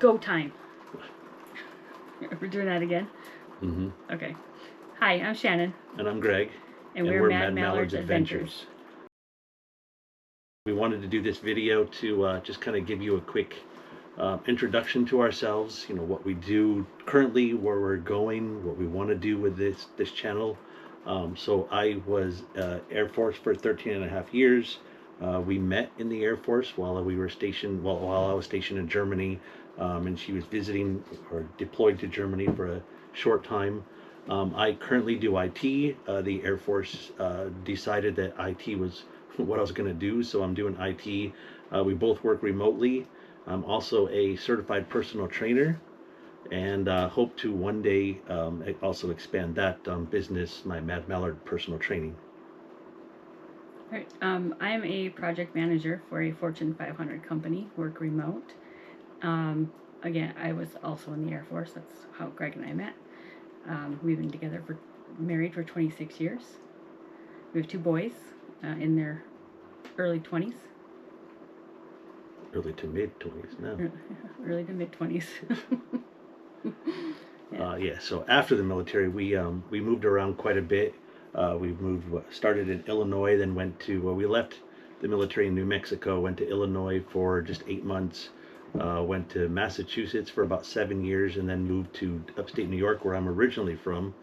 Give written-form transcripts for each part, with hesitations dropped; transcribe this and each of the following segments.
go time. We're doing that again? Mm-hmm. Okay. Hi, I'm Shannon. And I'm Greg. And we're Mad Mallard's Adventures. We wanted to do this video to just kind of give you a quick introduction to ourselves, you know, what we do currently, where we're going, what we want to do with this channel. So I was Air Force for 13 and a half years. We met in the Air Force while we were stationed, while I was stationed in Germany, and she was visiting or deployed to Germany for a short time. I currently do IT. The Air Force decided that IT was what I was going to do, so I'm doing IT. We both work remotely. I'm also a certified personal trainer, and hope to one day also expand that business, my Mad Mallard personal training. Right. I'm a project manager for a Fortune 500 company, work remote. Again, I was also in the Air Force. That's how Greg and I met. We've been together married for 26 years. We have two boys in their early 20s. Early to mid 20s now. Early to mid 20s. Yeah. So after the military, we moved around quite a bit. We started in Illinois, then went to, we left the military in New Mexico, went to Illinois for just 8 months, went to Massachusetts for about 7 years, and then moved to upstate New York, where I'm originally from.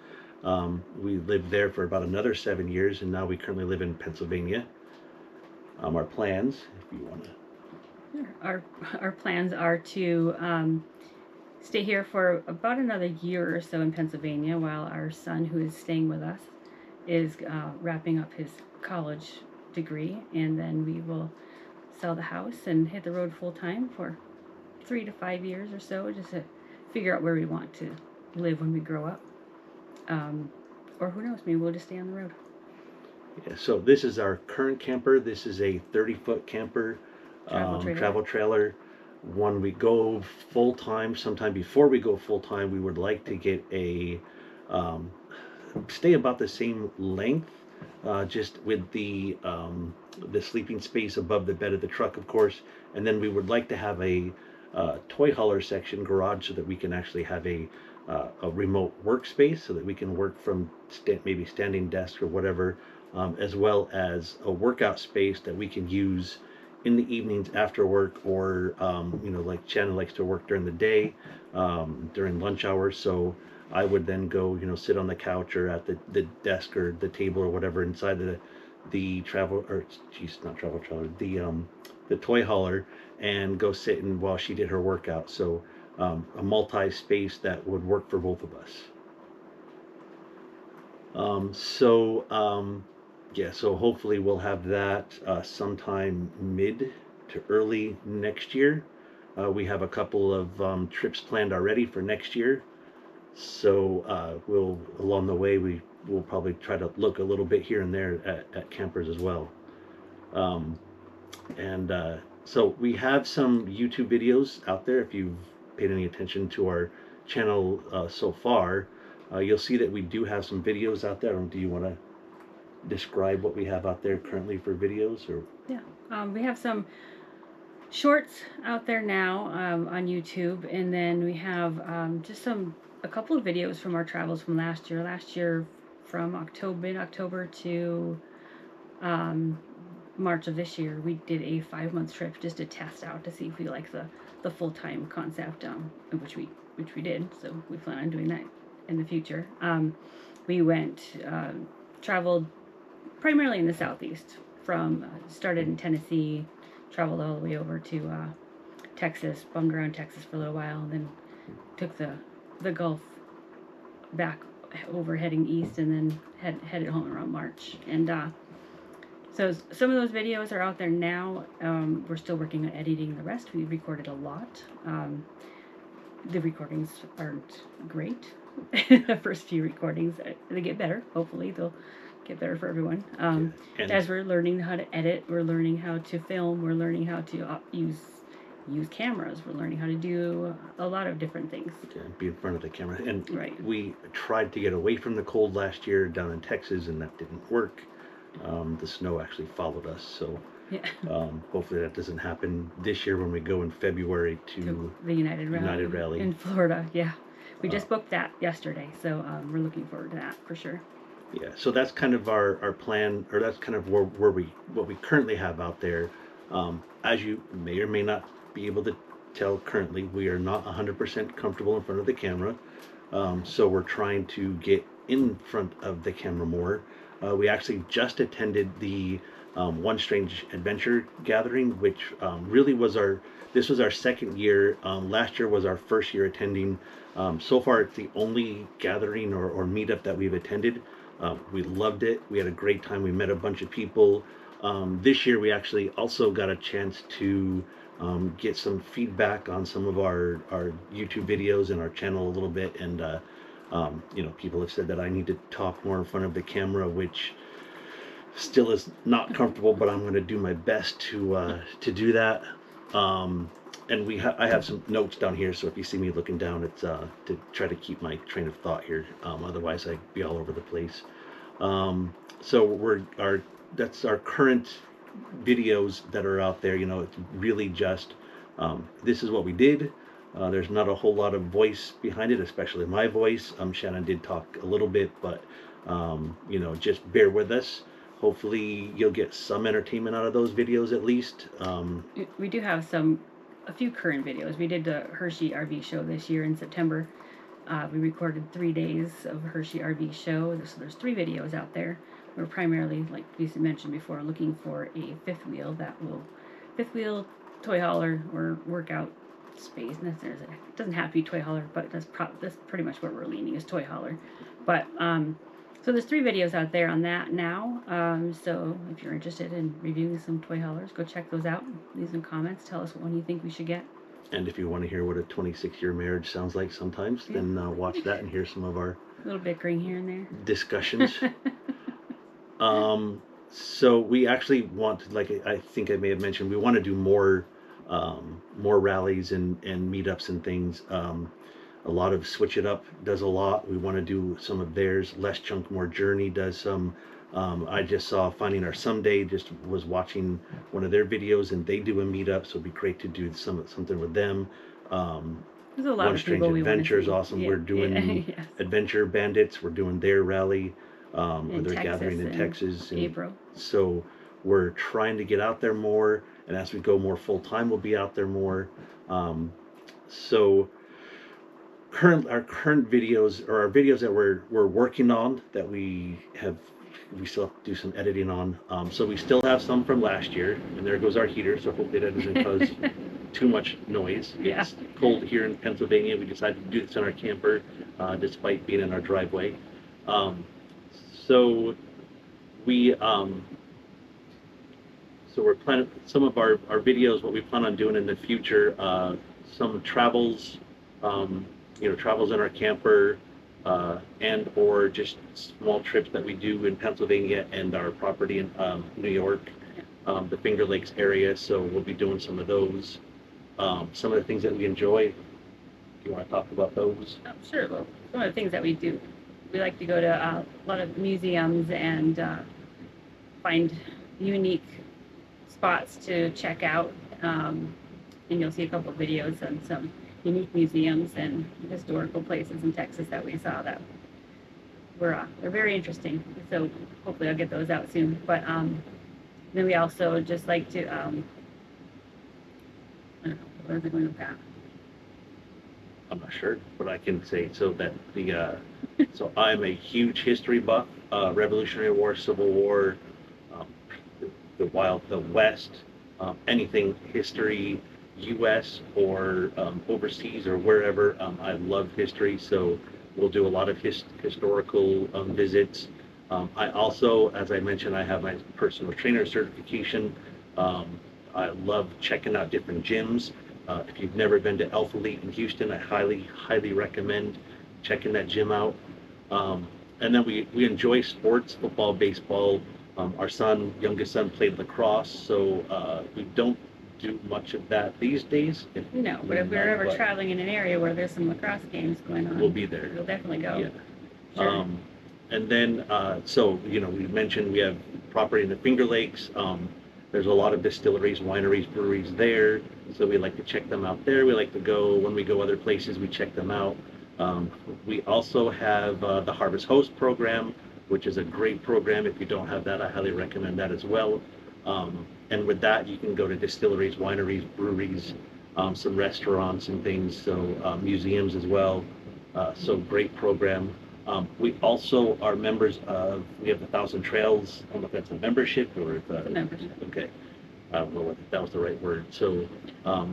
We lived there for about another 7 years, and now we currently live in Pennsylvania. Our plans, if you want to. Our plans are to stay here for about another year or so in Pennsylvania while our son, who is staying with us, is wrapping up his college degree, and then we will sell the house and hit the road full time for 3 to 5 years or so, just to figure out where we want to live when we grow up. Or who knows, maybe we'll just stay on the road. Yeah, so this is our current camper. This is a 30-foot camper, travel trailer. When we go full time, sometime before we go full time, we would like to get a stay about the same length, just with the sleeping space above the bed of the truck, of course. And then we would like to have a toy hauler section garage so that we can actually have a remote workspace, so that we can work from maybe standing desk or whatever, as well as a workout space that we can use in the evenings after work, or you know, like Shannon likes to work during the day, during lunch hours. So I would then go, you know, sit on the couch or at the desk or the table or whatever inside the travel, or geez, not travel trailer, the toy hauler, and go sit in while she did her workout. So a multi-space that would work for both of us. Yeah, so hopefully we'll have that sometime mid to early next year. We have a couple of trips planned already for next year. So we'll, along the way, we'll probably try to look a little bit here and there at campers as well. So we have some YouTube videos out there. If you've paid any attention to our channel so far, you'll see that we do have some videos out there. Do you want to describe what we have out there currently for videos? Or yeah, we have some shorts out there now on YouTube, and then we have just a couple of videos from our travels from last year from mid-October to March of this year. We did a 5-month trip just to test out to see if we like the full-time concept, which we did. So we plan on doing that in the future. We traveled primarily in the Southeast. Started in Tennessee, traveled all the way over to Texas, bummed around Texas for a little while, and then took the Gulf back over, heading east, and then headed home around March. And so some of those videos are out there now. We're still working on editing the rest. We recorded a lot. The recordings aren't great. The first few recordings, they get better. Hopefully they'll get better for everyone. As we're learning how to edit, we're learning how to film, we're learning how to use cameras, we're learning how to do a lot of different things. Yeah, be in front of the camera. And right. We tried to get away from the cold last year down in Texas, and that didn't work. The snow actually followed us, so Yeah. Hopefully that doesn't happen this year when we go in February to The United Rally in Florida. Yeah, we just booked that yesterday, so we're looking forward to that for sure. Yeah, so that's kind of our plan, or that's kind of where what we currently have out there. As you may or may not be able to tell, currently we are not 100% comfortable in front of the camera, so we're trying to get in front of the camera more. We actually just attended the One Strange Adventure gathering, which really was this was our second year. Last year was our first year attending. So far, it's the only gathering or meetup that we've attended. We loved it. We had a great time. We met a bunch of people. This year, we actually also got a chance to get some feedback on some of our YouTube videos and our channel a little bit. And, you know, people have said that I need to talk more in front of the camera, which still is not comfortable, but I'm going to do my best to do that. And I have some notes down here, so if you see me looking down, it's to try to keep my train of thought here. Otherwise, I'd be all over the place. So that's our current videos that are out there. You know, it's really just this is what we did. There's not a whole lot of voice behind it, especially my voice. Shannon did talk a little bit, but you know, just bear with us. Hopefully, you'll get some entertainment out of those videos at least. We do have a few current videos. We did the Hershey RV show this year in September. We recorded 3 days of Hershey RV show. So there's 3 videos out there. We're primarily, like we mentioned before, looking for a fifth wheel toy hauler or workout space. And it doesn't have to be toy hauler, but that's pretty much where we're leaning, is toy hauler. But so there's 3 videos out there on that now. So if you're interested in reviewing some toy haulers, go check those out. Leave some comments. Tell us what one you think we should get. And if you want to hear what a 26-year marriage sounds like sometimes, then watch that and hear some of our a little bickering here and there discussions. So we actually want, like I think I may have mentioned, we want to do more rallies and meetups and things. A lot of Switch It Up does a lot. We want to do some of theirs. Less Chunk, More Journey does some. I just saw Finding Our Someday, just was watching one of their videos, and they do a meetup, so it'd be great to do something with them. There's a lot One of Strange Adventure is awesome. Yeah. We're doing yes. Adventure Bandits. We're doing their rally, or their gathering in Texas. April. So we're trying to get out there more, and as we go more full time, we'll be out there more. So our current videos, or our videos that we're working on, that we still have to do some editing on. So we still have some from last year, and there goes our heater, so hopefully that doesn't cause too much noise. Yeah. It's cold here in Pennsylvania. We decided to do this in our camper, despite being in our driveway. So we're planning some of our videos, what we plan on doing in the future, some travels, travels in our camper, and or just small trips that we do in Pennsylvania and our property in New York, the Finger Lakes area. So we'll be doing some of those. Some of the things that we enjoy. Do you want to talk about those? Sure. Well, some of the things that we do, we like to go to a lot of museums and find unique spots to check out. And you'll see a couple of videos on some unique museums and historical places in Texas that we saw that they're very interesting. So hopefully I'll get those out soon. But then we also just like to, I don't know, where is it going with that? I'm not sure, but I can say so that so I'm a huge history buff, Revolutionary War, Civil War, the West, anything history, U.S. or overseas or wherever. I love history, so we'll do a lot of historical visits. I also, as I mentioned, I have my personal trainer certification. I love checking out different gyms. If you've never been to Alpha Elite in Houston, I highly recommend checking that gym out. And then we enjoy sports, football, baseball. Our youngest son played lacrosse, so we don't do much of that these days. No, but if we're ever traveling in an area where there's some lacrosse games going on, we'll be there. We'll definitely go. Yeah. Sure. And then, so, we mentioned we have property in the Finger Lakes. There's a lot of distilleries, wineries, breweries there, so we like to check them out there. We like to go, when we go other places, we check them out. We also have the Harvest Host program, which is a great program. If you don't have that, I highly recommend that as well. And with that, you can go to distilleries, wineries, breweries, some restaurants and things, so museums as well. So great program. We also are members of, we have the Thousand Trails. I don't know if that's a membership or if, It's a membership. okay. I don't know if that was the right word. So,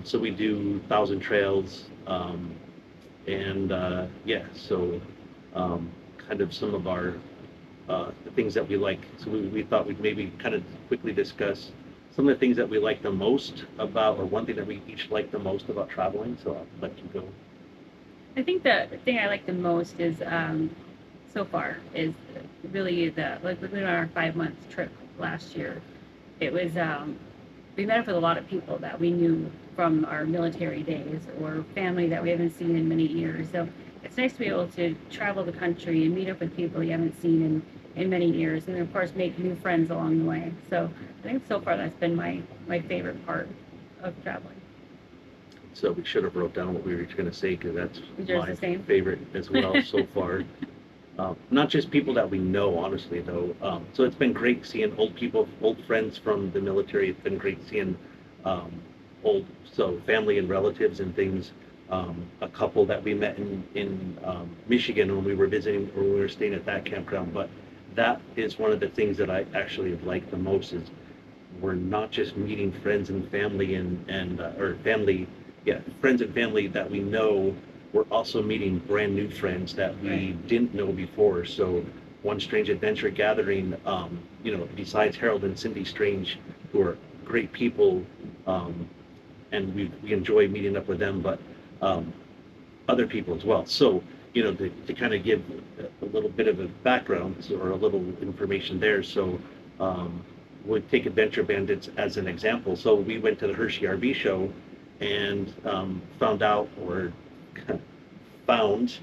so we do Thousand Trails, and yeah, so kind of some of our the things that we like. So we thought we'd maybe kind of quickly discuss some of the things that we like the most about, or one thing that we each like the most about traveling. So I'll let you go. I think the thing I like the most is so far is really like we went on our 5-month trip last year. It was we met up with a lot of people that we knew from our military days or family that we haven't seen in many years. So it's nice to be able to travel the country and meet up with people you haven't seen in many years, and of course make new friends along the way. So I think so far that's been my favorite part of traveling. So we should have wrote down what we were going to say, because that's Yours my the same? favorite as well so far. Not just people that we know, honestly, though. So it's been great seeing old people, old friends from the military. It's been great seeing so family and relatives and things. A couple that we met in Michigan when we were visiting, or when we were staying at that campground. But that is one of the things that I actually like the most, is we're not just meeting friends and family or family, yeah, friends and family that we know. We're also meeting brand new friends that we didn't know before. So One Strange Adventure Gathering, besides Harold and Cindy Strange, who are great people, and we enjoy meeting up with them, but other people as well. So, to kind of give a little bit of a background or a little information there. So we'll take Adventure Bandits as an example. So we went to the Hershey RV show and found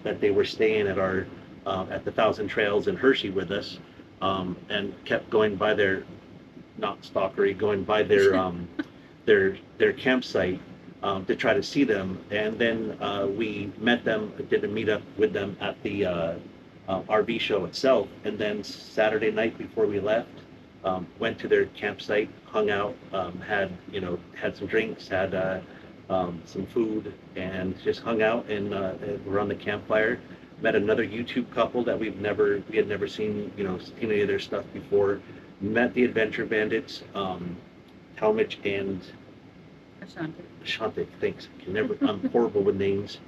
that they were staying at our at the Thousand Trails in Hershey with us, and kept going by their, not stalkery, going by their their campsite to try to see them. And then we met them, did a meetup with them at the RV show itself. And then Saturday night before we left, went to their campsite, hung out, had some drinks, had some food, and just hung out and around the campfire. Met another YouTube couple that we had never seen any of their stuff before. Met the Adventure Bandits, Talmadge and Ashante, thanks. I'm horrible with names.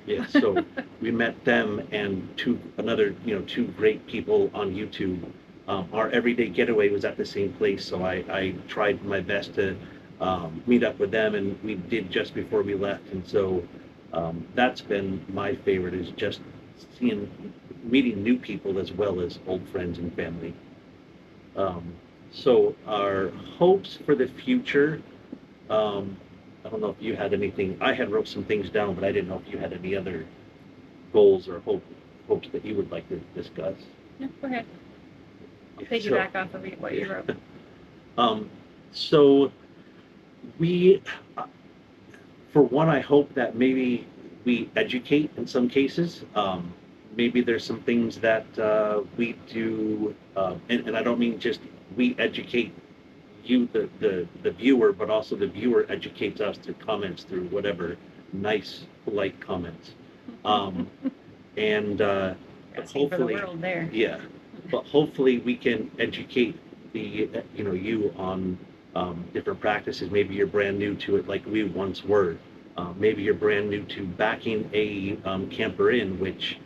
Yeah, so we met them and two great people on YouTube. Our everyday getaway was at the same place, so I tried my best to meet up with them, and we did just before we left. And so that's been my favorite, is just meeting new people as well as old friends and family. So our hopes for the future, I don't know if you had anything. I had wrote some things down, but I didn't know if you had any other goals or hopes that you would like to discuss. Yeah, go ahead. I'll piggyback off of what you wrote. So we, for one, I hope that maybe we educate in some cases. Maybe there's some things that we do, and I don't mean just we educate you, the viewer, but also the viewer educates us through comments, through whatever nice, polite comments. And hopefully, for the world there. Yeah, but hopefully we can educate you on different practices. Maybe you're brand new to it, like we once were. Maybe you're brand new to backing a camper in, which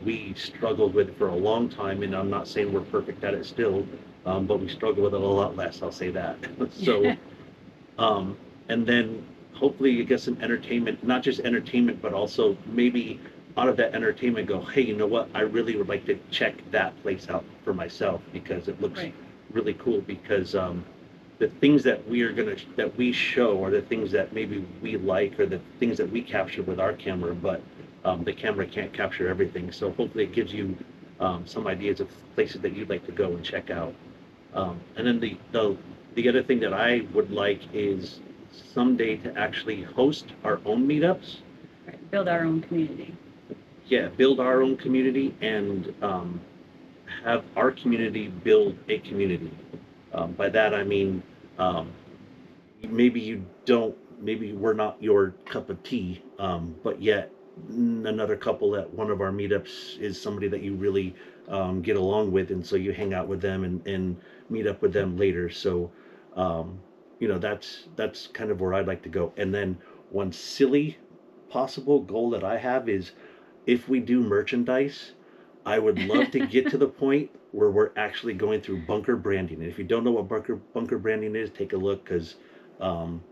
we struggled with for a long time, and I'm not saying we're perfect at it still, but we struggle with it a lot less, I'll say that. So, and then hopefully you get some entertainment, not just entertainment, but also maybe out of that entertainment go, hey, you know what, I really would like to check that place out for myself, because it looks really cool. Because the things that we show are the things that maybe we like, or the things that we capture with our camera, but the camera can't capture everything. So hopefully it gives you some ideas of places that you'd like to go and check out. And then the the other thing that I would like is someday to actually host our own meetups. Right. Build our own community. Yeah, build our own community and have our community build a community. By that I mean, um, maybe you don't, maybe we're not your cup of tea, but yet another couple at one of our meetups is somebody that you really get along with, and so you hang out with them and meet up with them later. So, um, that's kind of where I'd like to go. And then one silly possible goal that I have is if we do merchandise, I would love to get to the point where we're actually going through bunker branding. And if you don't know what bunker branding is, take a look because um,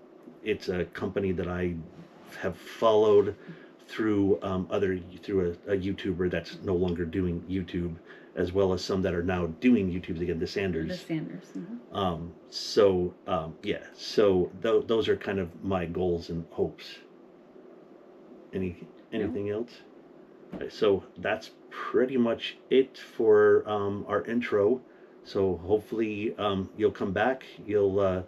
it's a company that I have followed through through a YouTuber that's no longer doing YouTube, as well as some that are now doing YouTubes again, the Sanders. The Sanders. Mm-hmm. Yeah. So those are kind of my goals and hopes. Anything else? Right, so that's pretty much it for our intro. So hopefully you'll come back. You'll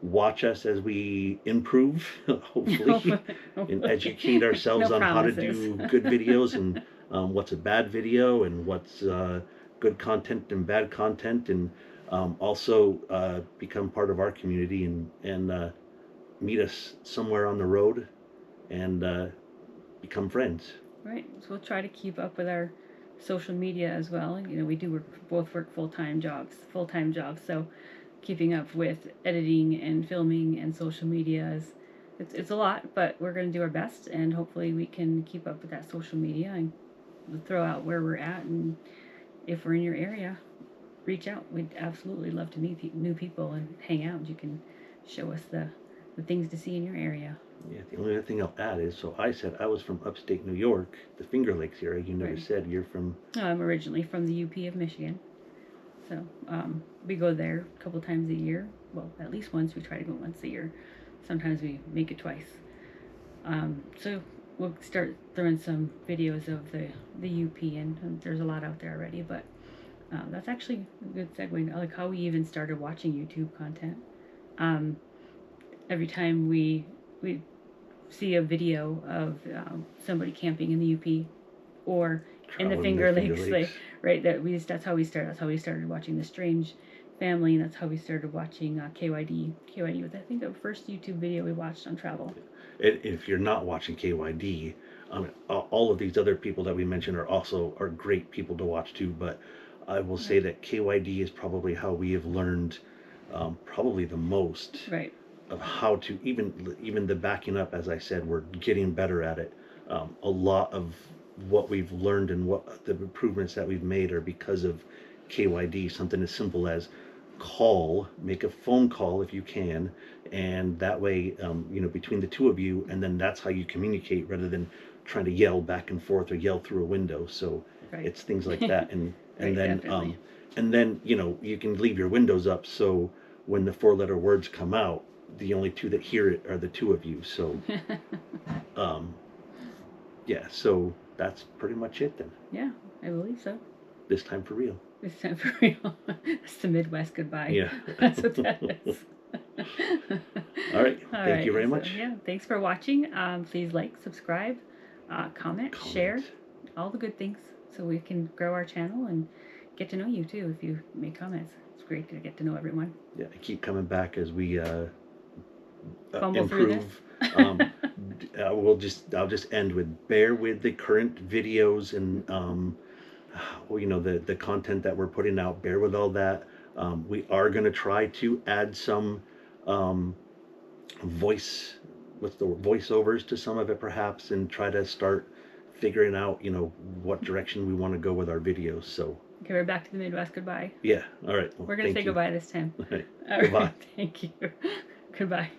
watch us as we improve, hopefully, and educate ourselves on how to do good videos and what's a bad video and what's good content and bad content, and also become part of our community and meet us somewhere on the road and become friends. Right. So we'll try to keep up with our social media as well. We do both work full-time jobs. So keeping up with editing and filming and social media it's a lot, but we're going to do our best, and hopefully we can keep up with that social media and throw out where we're at, and if we're in your area, reach out. We'd absolutely love to meet new people and hang out. You can show us the things to see in your area. Yeah, the only other thing I'll add is, so I said I was from upstate New York, the Finger Lakes area. You never said you're from. I'm originally from the UP of Michigan. So we go there a couple times a year. Well, at least once. We try to go once a year. Sometimes we make it twice. So we'll start throwing some videos of the UP, and there's a lot out there already. But that's actually a good segue. Like how we even started watching YouTube content. Every time we see a video of somebody camping in the UP or in the Finger Lakes, right? That's how we started. That's how we started watching The Strange Family, and that's how we started watching KYD. KYD was, I think, the first YouTube video we watched on travel. If you're not watching KYD, all of these other people that we mentioned are great people to watch too. But I will say that KYD is probably how we have learned probably the most. Right. Of how to even the backing up, as I said, we're getting better at it. A lot of what we've learned and what the improvements that we've made are because of KYD. Something as simple as make a phone call if you can, and that way, between the two of you, and then that's how you communicate rather than trying to yell back and forth or yell through a window. So it's things like that, and right, then you can leave your windows up so when the 4-letter words come out, the only two that hear it are the two of you. So, yeah, so that's pretty much it then. Yeah, I believe so. This time for real. This time for real. It's the Midwest goodbye. Yeah. That's what that is. All right. Thank you very much. Yeah, thanks for watching. Please like, subscribe, comment, share, all the good things so we can grow our channel and get to know you too if you make comments. It's great to get to know everyone. Yeah, I keep coming back as we improve. I'll just end with bear with the current videos and the content that we're putting out. Bear with all that. We are going to try to add some voiceovers to some of it perhaps, and try to start figuring out what direction we want to go with our videos. So okay, we're back to the Midwest goodbye. Yeah. All right. We're going to say goodbye this time. All right. All Goodbye. Right. Thank you. Goodbye.